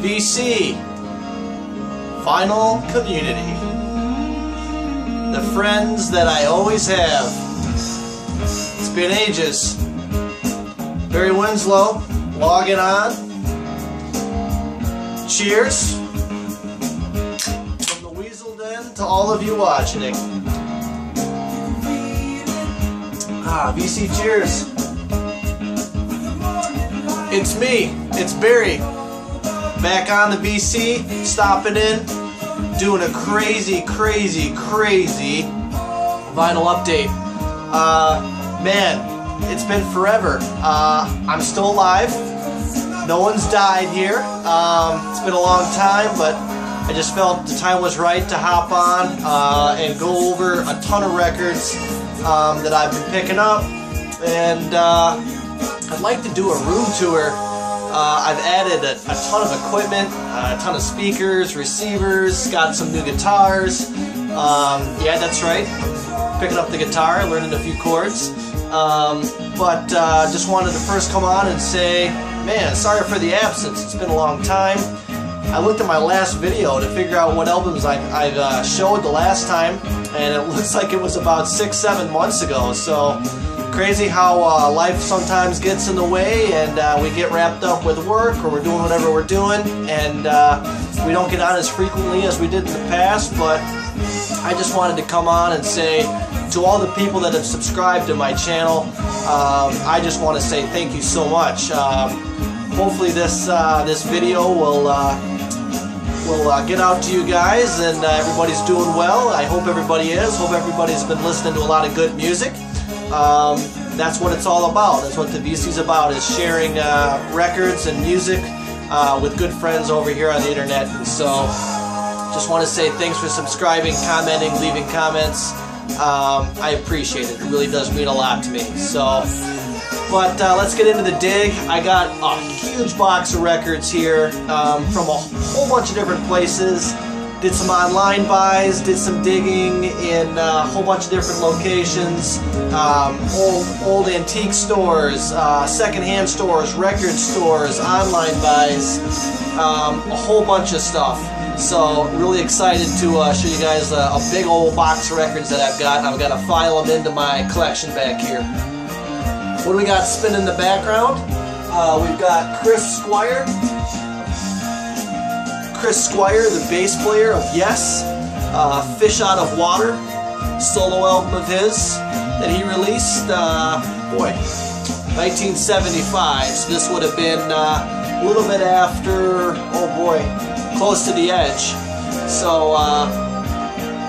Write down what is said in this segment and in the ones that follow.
VC, Final Community, the friends that I always have. It's been ages. Barry Winslow, logging on. Cheers from the Weasel Den to all of you watching it. VC cheers. It's me, it's Barry, back on the VC, stopping in, doing a crazy vinyl update. Man, it's been forever. I'm still alive. No one's died here. It's been a long time, but I just felt the time was right to hop on and go over a ton of records that I've been picking up. And I'd like to do a room tour. I've added a ton of equipment, a ton of speakers, receivers, got some new guitars. Yeah, that's right. Picking up the guitar, learning a few chords. But just wanted to first come on and say, man, sorry for the absence. It's been a long time. I looked at my last video to figure out what albums I showed the last time, and it looks like it was about 6-7 months ago. So crazy how life sometimes gets in the way, and we get wrapped up with work, or we're doing whatever we're doing, and we don't get on as frequently as we did in the past. But I just wanted to come on and say to all the people that have subscribed to my channel, I just want to say thank you so much. Hopefully this video will get out to you guys, and everybody's doing well. I hope everybody is. Hope everybody's been listening to a lot of good music. That's what it's all about. That's what the VC's about, is sharing records and music with good friends over here on the internet. And so just want to say thanks for subscribing, commenting, leaving comments. I appreciate it. It really does mean a lot to me. So, but let's get into the dig. I got a huge box of records here from a whole bunch of different places. Did some online buys, did some digging in a whole bunch of different locations, old antique stores, secondhand stores, record stores, online buys, a whole bunch of stuff. So really excited to show you guys a big old box of records that I've got. I've got to file them into my collection back here. What do we got spinning in the background? We've got Chris Squire. Chris Squire, the bass player of Yes, Fish Out of Water, solo album of his that he released, 1975, so this would have been a little bit after, oh boy, Close to the Edge. So,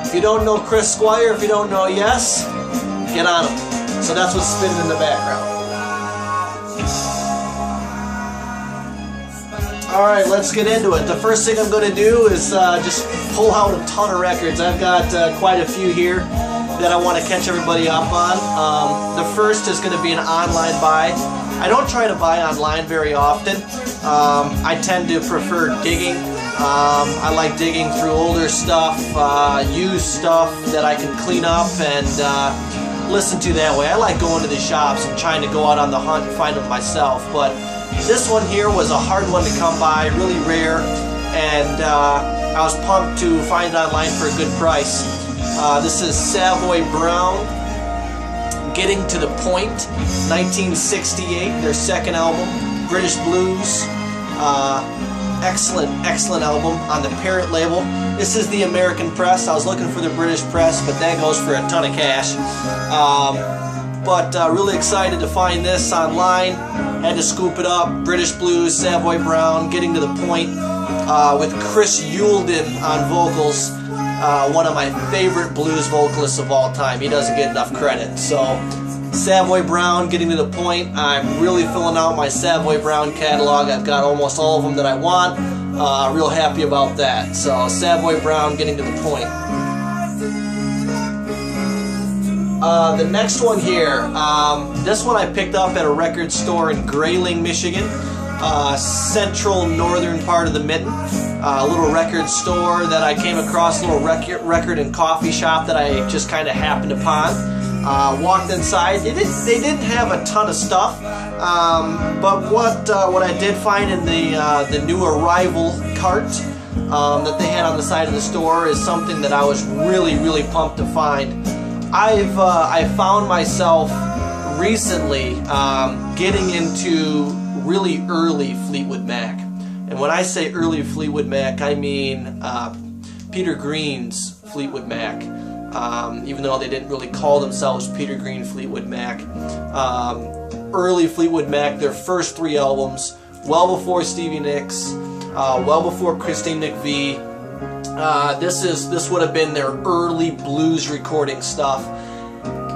if you don't know Chris Squire, if you don't know Yes, get on him. So that's what's spinning in the background. Alright, let's get into it. The first thing I'm going to do is just pull out a ton of records. I've got quite a few here that I want to catch everybody up on. The first is going to be an online buy. I don't try to buy online very often. I tend to prefer digging. I like digging through older stuff, used stuff that I can clean up and listen to that way. I like going to the shops and trying to go out on the hunt and find them myself. But this one here was a hard one to come by, really rare, and I was pumped to find it online for a good price. This is Savoy Brown, Getting to the Point, 1968, their second album, British Blues. Excellent album on the Parent label. This is the American press. I was looking for the British press, but that goes for a ton of cash. But really excited to find this online. Had to scoop it up. British Blues, Savoy Brown, Getting to the Point, with Chris Yulden on vocals. One of my favorite blues vocalists of all time. He doesn't get enough credit. So, Savoy Brown, Getting to the Point. I'm really filling out my Savoy Brown catalog. I've got almost all of them that I want. Real happy about that. So, Savoy Brown, Getting to the Point. The next one here, this one I picked up at a record store in Grayling, Michigan, central northern part of the Mitten. A little record store that I came across, a little record and coffee shop that I just kind of happened upon. Walked inside. They didn't have a ton of stuff, but what I did find in the new arrival cart that they had on the side of the store is something that I was really pumped to find. I found myself recently getting into really early Fleetwood Mac, and when I say early Fleetwood Mac, I mean Peter Green's Fleetwood Mac. Even though they didn't really call themselves Peter Green Fleetwood Mac. Early Fleetwood Mac, their first 3 albums, well before Stevie Nicks, well before Christine McVie. This would have been their early blues recording stuff.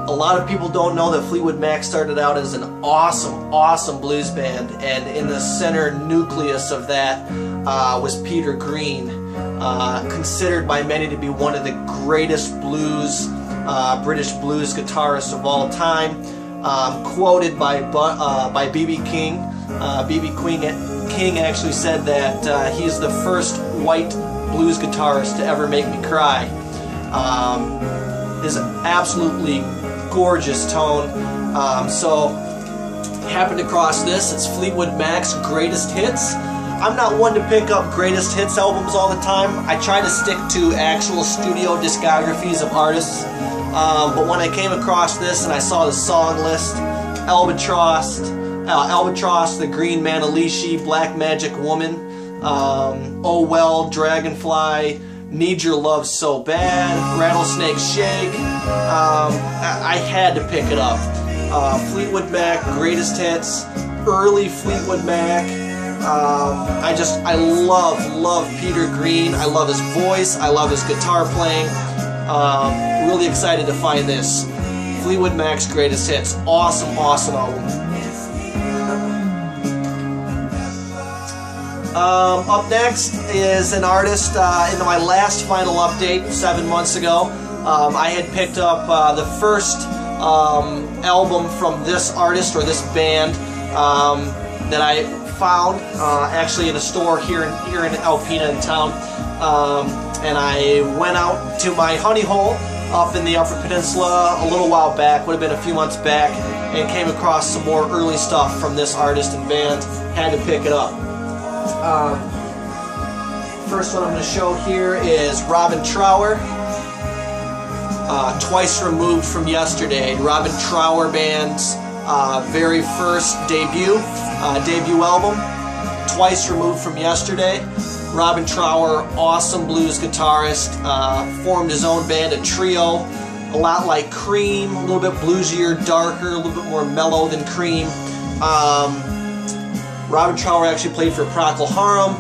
A lot of people don't know that Fleetwood Mac started out as an awesome blues band, and in the center nucleus of that was Peter Green, considered by many to be one of the greatest British blues guitarists of all time, quoted by B.B. King. B.B. King actually said that he's the first white blues guitarist to ever make me cry. His absolutely gorgeous tone. So happened across this. It's Fleetwood Mac's Greatest Hits. I'm not one to pick up greatest hits albums all the time. I try to stick to actual studio discographies of artists. But when I came across this and I saw the song list, Albatross, The Green Manalishi, Black Magic Woman, Oh Well, Dragonfly, Need Your Love So Bad, Rattlesnake Shake, I had to pick it up. Fleetwood Mac, Greatest Hits, early Fleetwood Mac. I love Peter Green. I love his voice. I love his guitar playing. Really excited to find this. Fleetwood Mac's Greatest Hits. Awesome album. Up next is an artist, in my last final update 7 months ago, I had picked up the first album from this artist or this band that I found actually in a store here in Alpena in town, and I went out to my honey hole up in the Upper Peninsula a little while back, would have been a few months back, and came across some more early stuff from this artist and band. Had to pick it up. First one I'm going to show here is Robin Trower, Twice Removed from Yesterday. Robin Trower Band's very first debut album, Twice Removed from Yesterday. Robin Trower, awesome blues guitarist, formed his own band, a trio, a lot like Cream, a little bit bluesier, darker, a little bit more mellow than Cream. Robin Trower actually played for Procol Harum,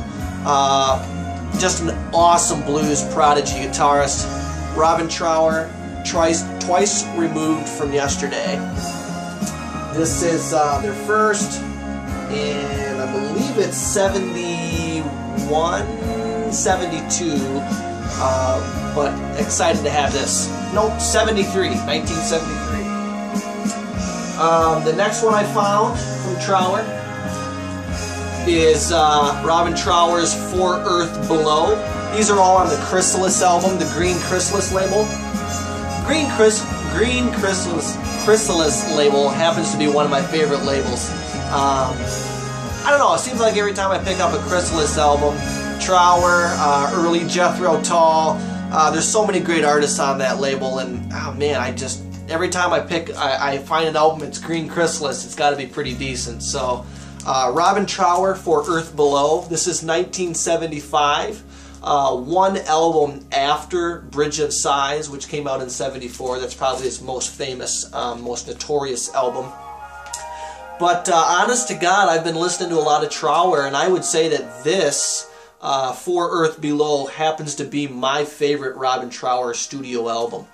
just an awesome blues prodigy guitarist. Robin Trower, Twice Removed from Yesterday. This is their first, and I believe it's 71, 72, but excited to have this. Nope, 73, 1973. The next one I found from Trower is Robin Trower's For Earth Below. These are all on the Chrysalis album, the Green Chrysalis label. Green Chrysalis label happens to be one of my favorite labels. I don't know, it seems like every time I pick up a Chrysalis album, Trower, early Jethro Tull, there's so many great artists on that label, and oh man, every time I find an album, it's Green Chrysalis, it's got to be pretty decent. So Robin Trower, For Earth Below. This is 1975. One album after Bridge of Sighs, which came out in '74. That's probably his most famous, most notorious album. But honest to God, I've been listening to a lot of Trower, and I would say that this, For Earth Below, happens to be my favorite Robin Trower studio album.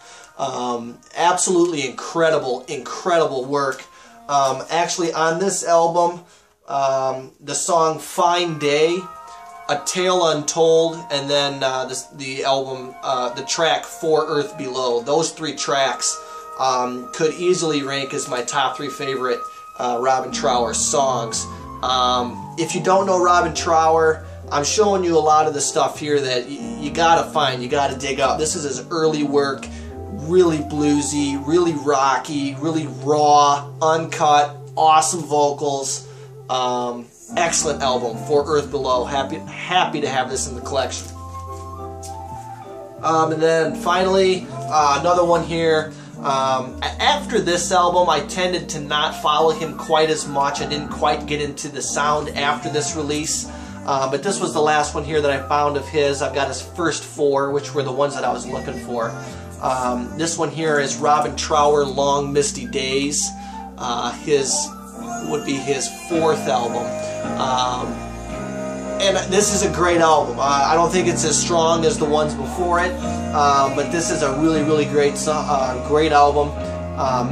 Absolutely incredible work. Actually, on this album, the song Fine Day, A Tale Untold, and then the track For Earth Below. Those 3 tracks could easily rank as my top 3 favorite Robin Trower songs. If you don't know Robin Trower, I'm showing you a lot of the stuff here that you gotta find, you gotta dig up. This is his early work, really bluesy, really rocky, really raw, uncut, awesome vocals. Excellent album for Earth Below. Happy to have this in the collection. And then finally, another one here. After this album, I tended to not follow him quite as much. I didn't quite get into the sound after this release. But this was the last one here that I found of his. I've got his first 4, which were the ones that I was looking for. This one here is Robin Trower, Long Misty Days. His would be his 4th album. And this is a great album. I don't think it's as strong as the ones before it, but this is a really, really great album.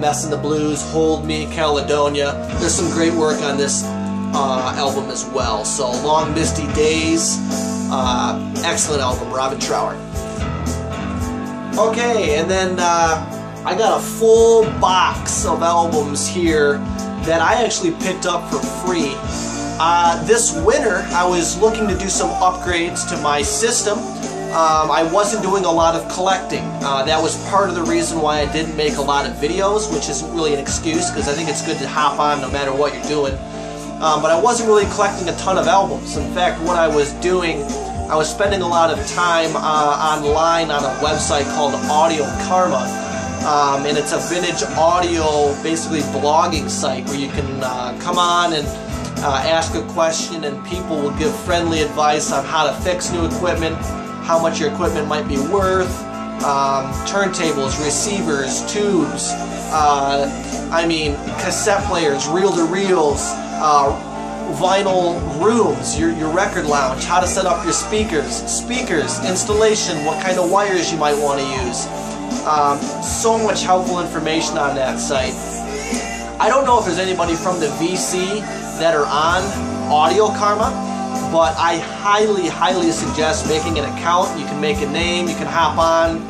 Mess in the Blues, Hold Me, Caledonia. There's some great work on this album as well. So Long Misty Days, excellent album, Robin Trower. Okay, and then I got a full box of albums here that I actually picked up for free. This winter, I was looking to do some upgrades to my system. I wasn't doing a lot of collecting. That was part of the reason why I didn't make a lot of videos, which isn't really an excuse because I think it's good to hop on no matter what you're doing. But I wasn't really collecting a ton of albums. In fact, what I was doing, I was spending a lot of time online on a website called Audio Karma. And it's a vintage audio, basically blogging site where you can come on and ask a question and people will give friendly advice on how to fix new equipment, how much your equipment might be worth, turntables, receivers, tubes, I mean cassette players, reel-to-reels, vinyl rooms, your record lounge, how to set up your speakers, installation, what kind of wires you might want to use. So much helpful information on that site. I don't know if there's anybody from the VC that are on Audio Karma, but I highly, highly suggest making an account. You can make a name, you can hop on,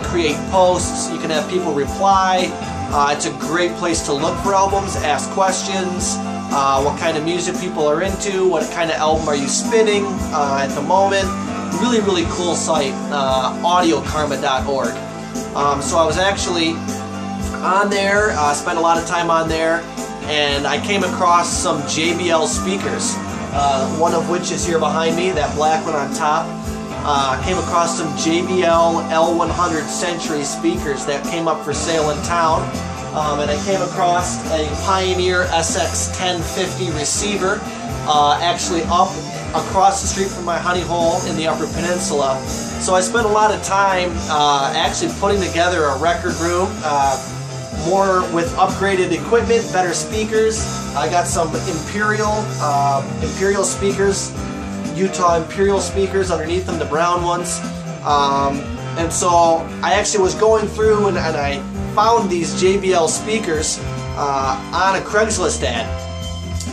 create posts, you can have people reply. It's a great place to look for albums, ask questions, what kind of music people are into, what kind of album are you spinning at the moment. Really, really cool site, audiokarma.org. So I was actually on there, spent a lot of time on there, and I came across some JBL speakers, one of which is here behind me, that black one on top. Came across some JBL L100 Century speakers that came up for sale in town, and I came across a Pioneer SX1050 receiver, actually up across the street from my honey hole in the Upper Peninsula. So I spent a lot of time actually putting together a record room, more with upgraded equipment, better speakers. I got some Imperial speakers, Utah Imperial speakers underneath them, the brown ones. And so I actually was going through and I found these JBL speakers on a Craigslist ad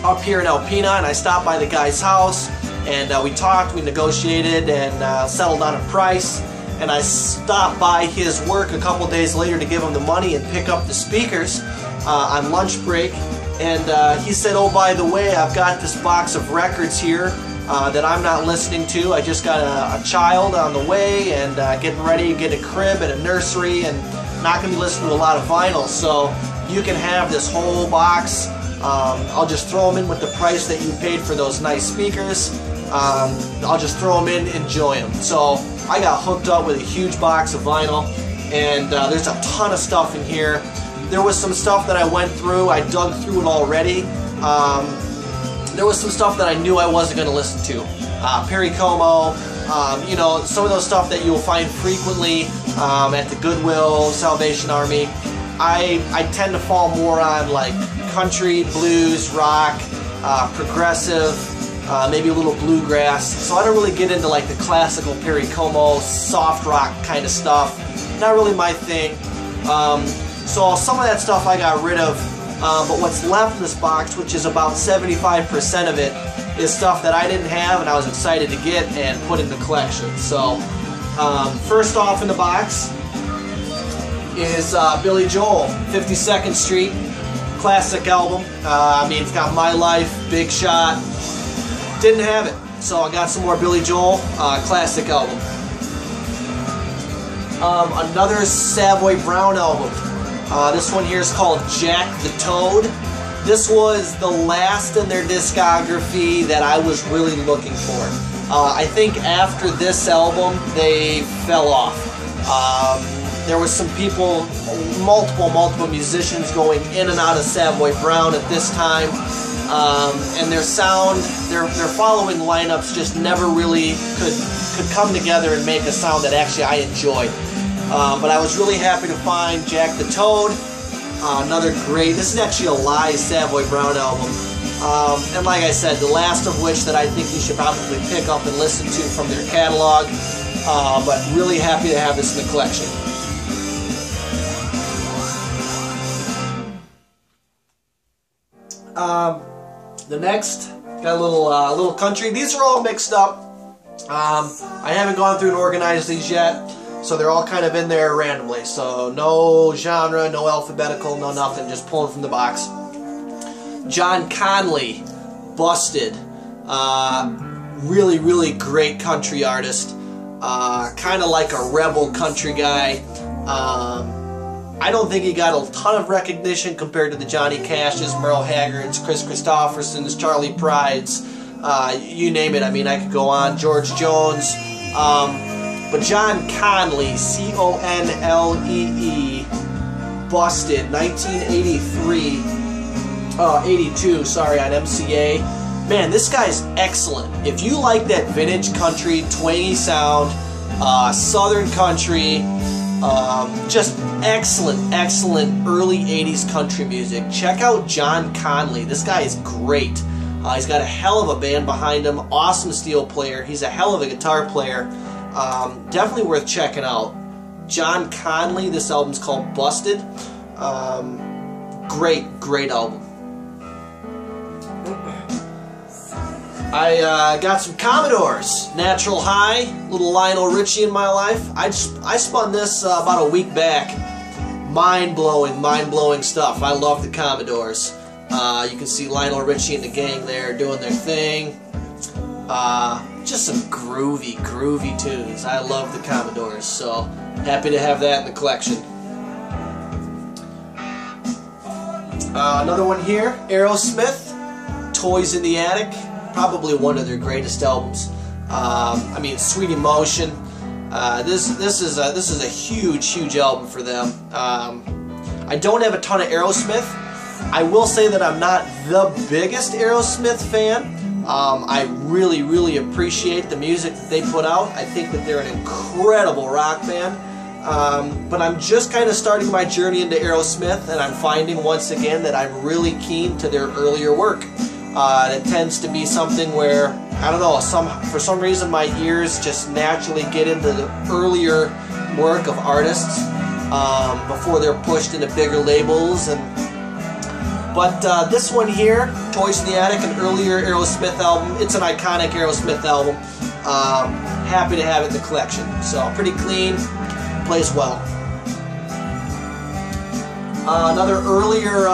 up here in Alpena, and I stopped by the guy's house and we talked, we negotiated and settled on a price. And I stopped by his work a couple days later to give him the money and pick up the speakers on lunch break. And he said, oh, by the way, I've got this box of records here that I'm not listening to. I just got a child on the way and getting ready to get a crib and a nursery and not going to be listening to a lot of vinyl. So you can have this whole box. I'll just throw them in with the price that you paid for those nice speakers. I'll just throw them in, enjoy them. So I got hooked up with a huge box of vinyl, and there's a ton of stuff in here. There was some stuff that I went through, I dug through it already. There was some stuff that I knew I wasn't going to listen to. Perry Como, you know, some of those stuff that you'll find frequently at the Goodwill, Salvation Army. I tend to fall more on like country, blues, rock, progressive, maybe a little bluegrass. So I don't really get into like the classical Perry Como, soft rock kind of stuff. Not really my thing. So some of that stuff I got rid of. But what's left in this box, which is about 75% of it, is stuff that I didn't have and I was excited to get and put in the collection. So first off in the box is Billy Joel, 52nd Street, classic album. I mean, it's got My Life, Big Shot. Didn't have it, so I got some more Billy Joel, classic album. Another Savoy Brown album. This one here is called Jack the Toad. This was the last in their discography that I was really looking for. I think after this album, they fell off. There was some people, multiple musicians going in and out of Savoy Brown at this time. And their sound, their following lineups just never really could come together and make a sound that actually I enjoyed. But I was really happy to find Jack the Toad. Another great, this is actually a live Savoy Brown album. And like I said, the last of which that I think you should probably pick up and listen to from their catalog. But really happy to have this in the collection. The next, got a little country. These are all mixed up. I haven't gone through and organized these yet, so they're all kind of in there randomly. So no genre, no alphabetical, no nothing, just pulling from the box. John Conley, Busted. Really great country artist. Kind of like a rebel country guy. I don't think he got a ton of recognition compared to the Johnny Cashes, Merle Haggards, Chris Christophersons, Charlie Prides, you name it. I mean, I could go on. George Jones. But John Conley, C-O-N-L-E-E, Busted, 1983, 82, sorry, on MCA. Man, this guy's excellent. If you like that vintage country, twangy sound, southern country, just excellent early 80s country music, check out John Conley. This guy is great. He's got a hell of a band behind him, awesome steel player. He's a hell of a guitar player. Definitely worth checking out. John Conley, this album's called Busted. Great album. I got some Commodores, Natural High, little Lionel Richie in my life. I spun this about a week back. Mind-blowing stuff. I love the Commodores. You can see Lionel Richie and the gang there doing their thing. Just some groovy tunes. I love the Commodores, so happy to have that in the collection. Another one here, Aerosmith, Toys in the Attic. Probably one of their greatest albums. I mean, Sweet Emotion. This is a huge album for them. I don't have a ton of Aerosmith. I will say that I'm not the biggest Aerosmith fan. I really appreciate the music that they put out. I think that they're an incredible rock band. But I'm just kind of starting my journey into Aerosmith, and I'm finding once again that I'm really keen to their earlier work. It tends to be something where, I don't know, for some reason my ears just naturally get into the earlier work of artists before they're pushed into bigger labels. But this one here, Toys in the Attic, an earlier Aerosmith album. It's an iconic Aerosmith album. Happy to have it in the collection. So pretty clean, plays well. Another earlier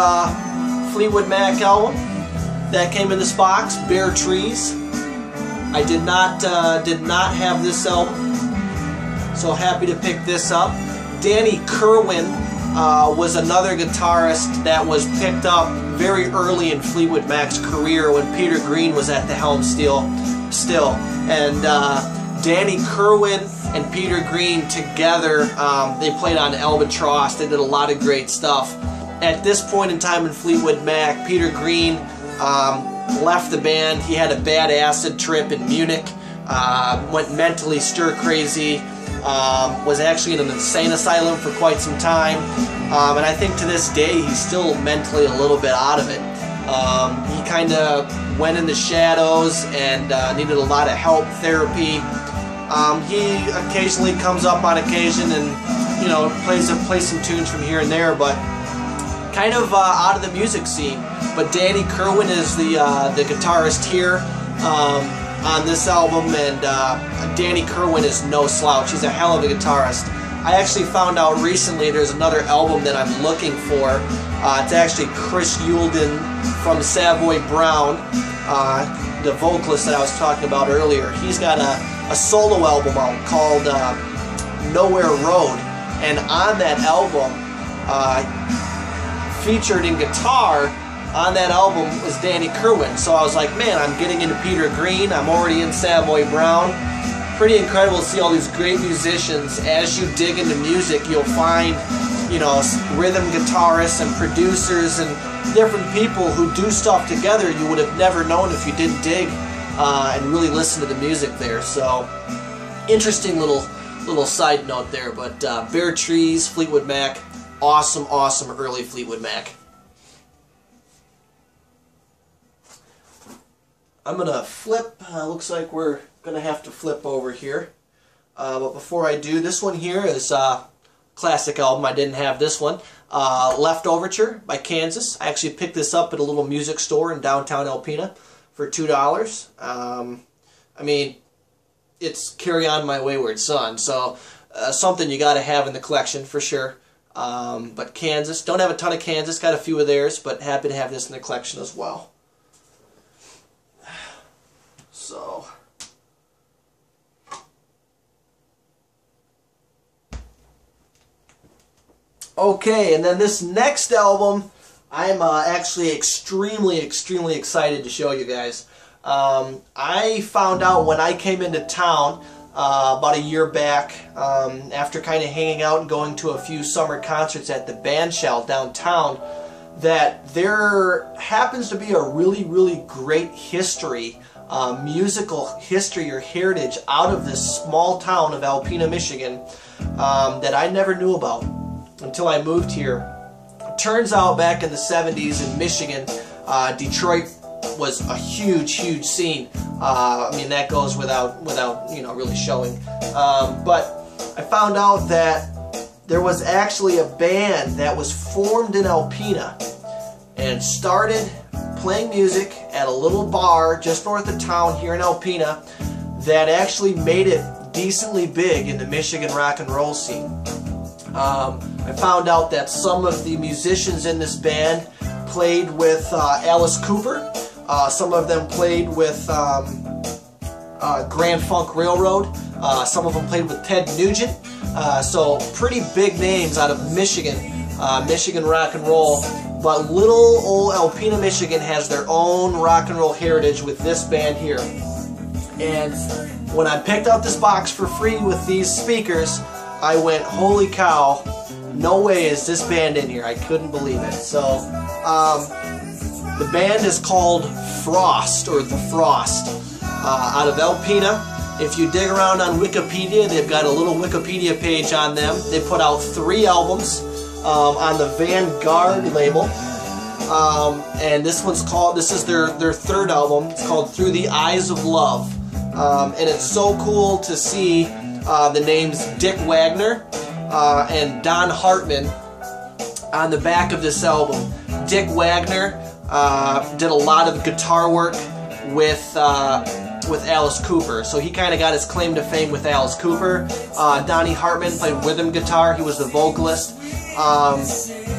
Fleetwood Mac album that came in this box, Bare Trees. I did not have this album, so happy to pick this up. Danny Kerwin was another guitarist that was picked up very early in Fleetwood Mac's career when Peter Green was at the helm still. And Danny Kerwin and Peter Green together, they played on Albatross. They did a lot of great stuff. At this point in time in Fleetwood Mac, Peter Green left the band. He had a bad acid trip in Munich, went mentally stir crazy, was actually in an insane asylum for quite some time, and I think to this day he's still mentally a little bit out of it. He kind of went in the shadows and needed a lot of help, therapy. He occasionally comes up on occasion and, you know, plays some tunes from here and there, but kind of out of the music scene. But Danny Kerwin is the guitarist here on this album, and Danny Kerwin is no slouch. He's a hell of a guitarist. I actually found out recently there's another album that I'm looking for. It's actually Chris Yulden from Savoy Brown, the vocalist that I was talking about earlier. He's got a solo album out called Nowhere Road. And on that album, featured in guitar on that album was Danny Kirwan. So I was like, man, I'm getting into Peter Green. I'm already in Savoy Brown. Pretty incredible to see all these great musicians. As you dig into music, you'll find, you know, rhythm guitarists and producers and different people who do stuff together you would have never known if you didn't dig and really listen to the music there. So interesting little side note there. But Bare Trees, Fleetwood Mac, awesome early Fleetwood Mac. I'm gonna flip. Looks like we're gonna have to flip over here. But before I do, this one here is classic album. I didn't have this one. Left Overture by Kansas. I actually picked this up at a little music store in downtown Alpena for $2. I mean, it's Carry On My Wayward Son, so something you got to have in the collection for sure. But Kansas, don't have a ton of Kansas, got a few of theirs, but happy to have this in the collection as well. So, okay, and then this next album, I'm actually extremely excited to show you guys. I found out when I came into town about a year back, after kind of hanging out and going to a few summer concerts at the Band Shell downtown, that there happens to be a really great history, musical history or heritage out of this small town of Alpena, Michigan, that I never knew about until I moved here. Turns out back in the 70s in Michigan, Detroit was a huge scene. I mean, that goes without you know, really showing. But I found out that there was actually a band that was formed in Alpena and started playing music at a little bar just north of town here in Alpena that actually made it decently big in the Michigan rock and roll scene. I found out that some of the musicians in this band played with Alice Cooper. Some of them played with Grand Funk Railroad. Some of them played with Ted Nugent. So pretty big names out of Michigan, Michigan rock and roll. But little old Alpena, Michigan has their own rock and roll heritage with this band here. And when I picked up this box for free with these speakers, I went, holy cow, no way is this band in here. I couldn't believe it. So the band is called Frost, or The Frost, out of Alpena. If you dig around on Wikipedia, they've got a little Wikipedia page on them. They put out 3 albums on the Vanguard label. And this one's called, this is their 3rd album. It's called Through the Eyes of Love. And it's so cool to see the names Dick Wagner and Don Hartman on the back of this album. Dick Wagner did a lot of guitar work with Alice Cooper, so he kind of got his claim to fame with Alice Cooper. Donnie Hartman played rhythm guitar. He was the vocalist.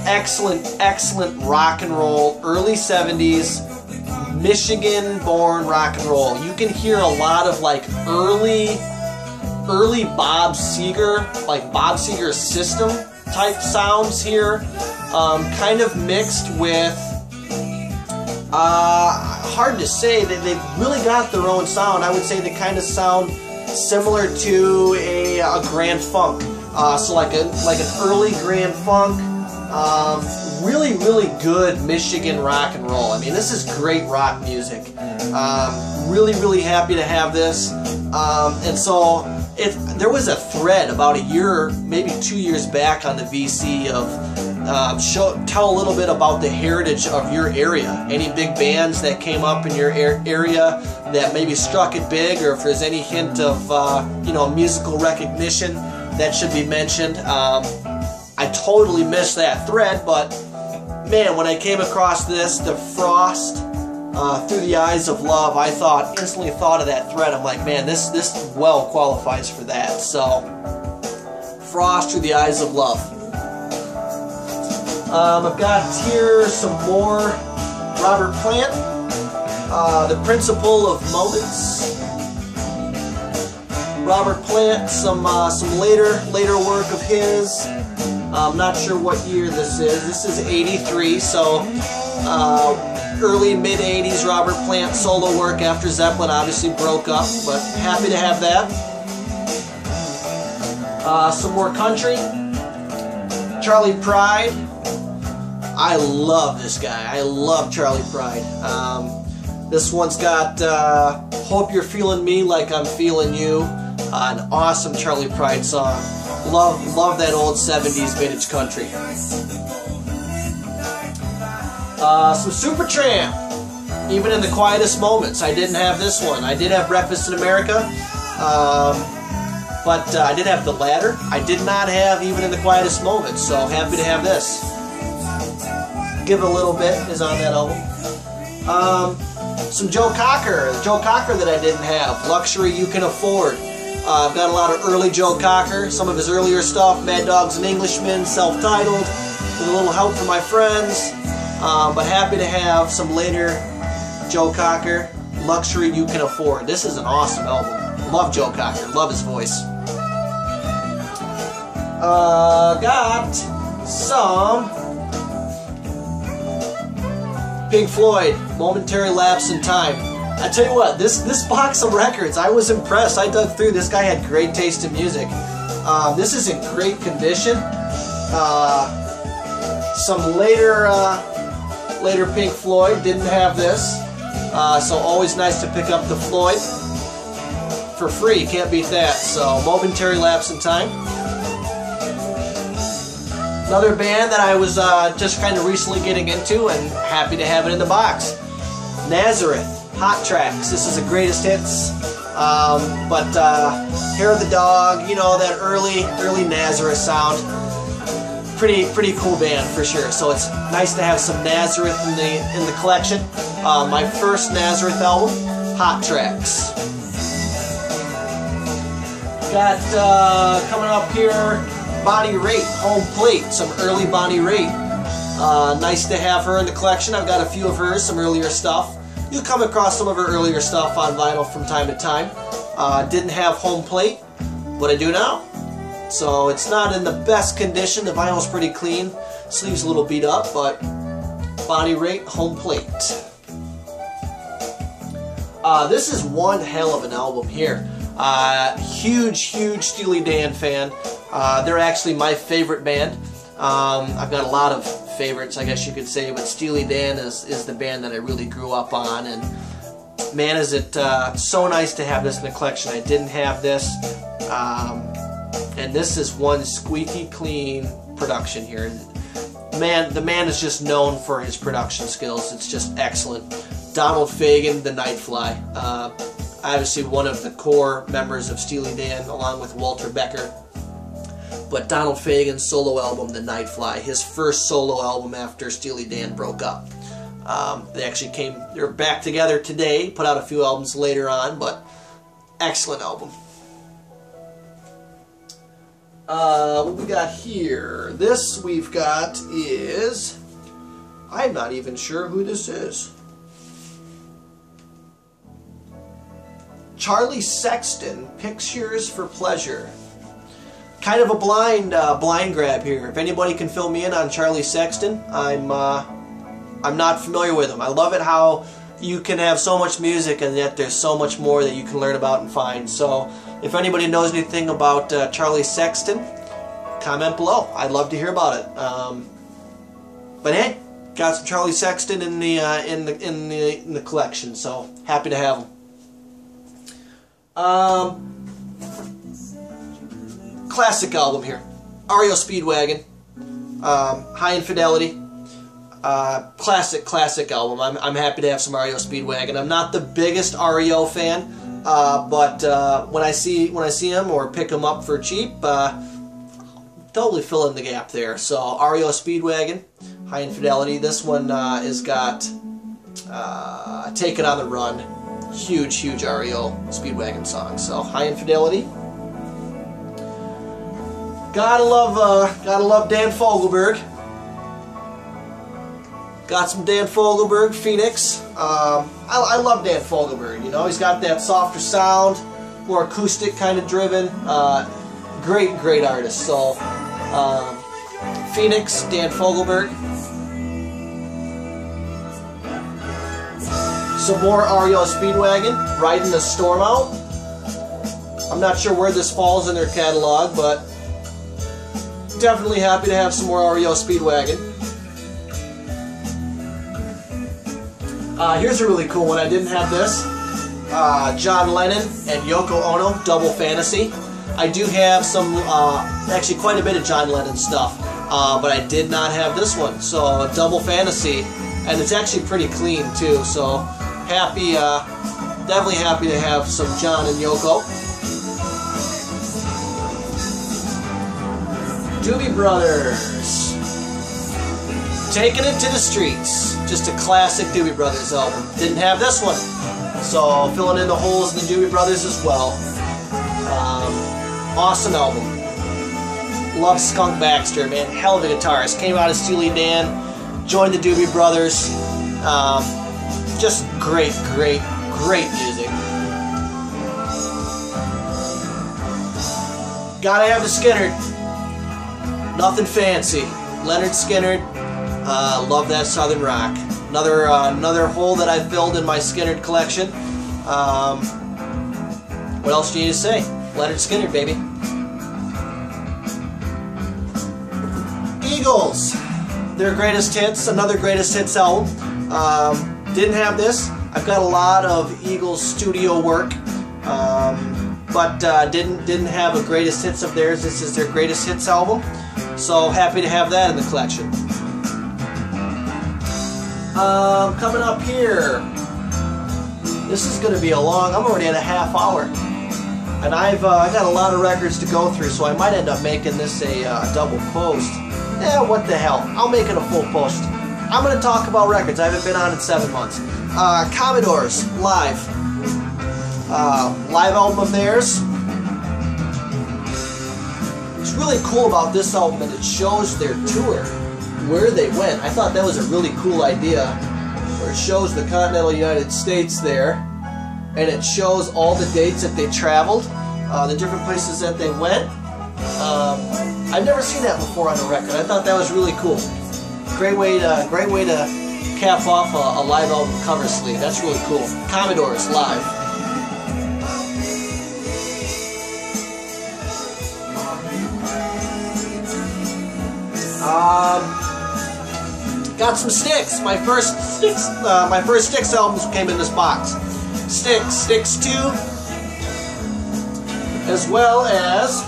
Excellent rock and roll, early 70s, Michigan-born rock and roll. You can hear a lot of like early Bob Seger, like Bob Seger's System type sounds here, kind of mixed with, hard to say, they've really got their own sound. I would say they kind of sound similar to a Grand Funk, so like an early Grand Funk. Really good Michigan rock and roll. I mean, this is great rock music. Really happy to have this. And so there was a thread about a year, maybe 2 years back on the VC of tell a little bit about the heritage of your area. Any big bands that came up in your area that maybe struck it big, or if there's any hint of you know, musical recognition that should be mentioned. I totally missed that thread, but man, when I came across this, The Frost, Through the Eyes of Love, I instantly thought of that thread. I'm like, man, this well qualifies for that. So, Frost, Through the Eyes of Love. I've got here some more Robert Plant, The Principle of Moments. Robert Plant, some later work of his. I'm not sure what year this is. This is 83, so early mid-80s Robert Plant solo work after Zeppelin obviously broke up, but happy to have that. Some more country. Charlie Pride. I love this guy. I love Charlie Pride. This one's got Hope You're Feeling Me Like I'm Feeling You. An awesome Charlie Pride song. Love that old 70s vintage country. Some Supertramp. Even in the quietest moments. I didn't have this one. I did have Breakfast in America. But I did have The Ladder. I did not have Even in the Quietest Moments. So happy to have this. Give It a Little Bit is on that album. Some Joe Cocker. Joe Cocker that I didn't have. Luxury You Can Afford. I've got a lot of early Joe Cocker. Some of his earlier stuff. Mad Dogs and Englishmen. Self-titled. With a little help from my friends. But happy to have some later Joe Cocker. Luxury You Can Afford. This is an awesome album. Love Joe Cocker. Love his voice. Got some Pink Floyd, Momentary Lapse in Time. I tell you what, this box of records, I was impressed. I dug through. This guy had great taste in music. This is in great condition. Some later Pink Floyd, didn't have this. So always nice to pick up the Floyd for free. You can't beat that. So Momentary Lapse in Time. Another band that I was just kind of recently getting into and happy to have it in the box. Nazareth, Hot Tracks. This is the greatest hits. But Hair of the Dog, you know, that early Nazareth sound. Pretty cool band for sure. So it's nice to have some Nazareth in the collection. My first Nazareth album, Hot Tracks. Got coming up here, Bonnie Raitt, Home Plate, some early Bonnie Raitt. Nice to have her in the collection. I've got a few of hers, some earlier stuff. You'll come across some of her earlier stuff on vinyl from time to time. Didn't have Home Plate, but I do now. So it's not in the best condition. The vinyl's pretty clean. Sleeve's a little beat up, but Bonnie Raitt, Home Plate. This is one hell of an album here. Huge Steely Dan fan. They're actually my favorite band. I've got a lot of favorites, I guess you could say, but Steely Dan is the band that I really grew up on, and man, is it so nice to have this in the collection. I didn't have this, and this is one squeaky clean production here. The man is just known for his production skills. It's just excellent. Donald Fagen, The Nightfly. Obviously one of the core members of Steely Dan, along with Walter Becker. But Donald Fagen's solo album, The Nightfly, his first solo album after Steely Dan broke up. They're back together today, put out a few albums later on, but excellent album. What we got here? This we've got is, I'm not even sure who this is. Charlie Sexton, Pictures for Pleasure. Kind of a blind grab here. If anybody can fill me in on Charlie Sexton, I'm not familiar with him. I love it how you can have so much music and yet there's so much more that you can learn about and find. So if anybody knows anything about Charlie Sexton, comment below. I'd love to hear about it. But hey, got some Charlie Sexton in the collection, so happy to have him. Classic album here, REO Speedwagon, High Infidelity. Classic album. I'm happy to have some REO Speedwagon. I'm not the biggest REO fan, but when I see him or pick him up for cheap, totally fill in the gap there. So REO Speedwagon, High Infidelity. This one has got Take It on the Run. Huge REO Speedwagon song. So High Infidelity. Gotta love Dan Fogelberg. Got some Dan Fogelberg, Phoenix. I love Dan Fogelberg. You know, he's got that softer sound. more acoustic kind of driven. Great artist. So Phoenix, Dan Fogelberg. Some more REO Speedwagon, Riding the Storm Out. I'm not sure where this falls in their catalog, but definitely happy to have some more REO Speedwagon. Here's a really cool one. I didn't have this. John Lennon and Yoko Ono, Double Fantasy. I do have some, actually quite a bit of John Lennon stuff, but I did not have this one. So Double Fantasy, and it's actually pretty clean too. So happy, definitely happy to have some John and Yoko. Doobie Brothers, Taking It to the Streets. Just a classic Doobie Brothers album. Didn't have this one, so filling in the holes in the Doobie Brothers as well. Awesome album. Love Skunk Baxter, man. Hell of a guitarist. Came out as Steely Dan, joined the Doobie Brothers. Just great music. Gotta have the Skynyrd. Nothing fancy. Leonard Skynyrd. Love that Southern rock. Another hole that I filled in my Skynyrd collection. What else do you need to say? Leonard Skynyrd, baby. Eagles. Their greatest hits. Another greatest hits album. Didn't have this. I've got a lot of Eagles studio work, but didn't have a greatest hits of theirs. This is their greatest hits album, so happy to have that in the collection. Coming up here, this is going to be a long. I'm already at a half hour, and I got a lot of records to go through, so I might end up making this a double post. What the hell? I'll make it a full post. I'm going to talk about records. I haven't been on in 7 months. Commodores, live. Live album of theirs. What's really cool about this album is it shows their tour, where they went. I thought that was a really cool idea, where it shows the continental United States there, and it shows all the dates that they traveled, the different places that they went. I've never seen that before on a record. I thought that was really cool. Great way to cap off a live album cover sleeve. That's really cool. Commodores live. Got some Styx. My first Styx albums came in this box. Styx 2, as well as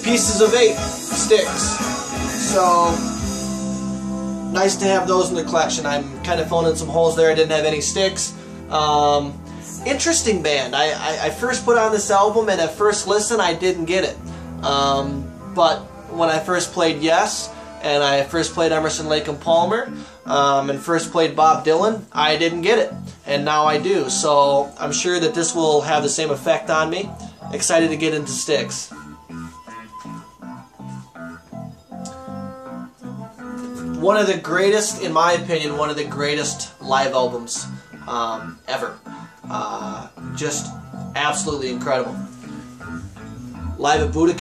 Pieces of 8 Styx. So nice to have those in the collection. I'm kind of filling in some holes there. I didn't have any Styx. Interesting band. I first put on this album, and at first listen I didn't get it. But when I first played Yes, and I first played Emerson, Lake and Palmer, and first played Bob Dylan, I didn't get it. And now I do. So I'm sure that this will have the same effect on me. Excited to get into Styx. One of the greatest, in my opinion, one of the greatest live albums ever. Just absolutely incredible. Live at Budokan.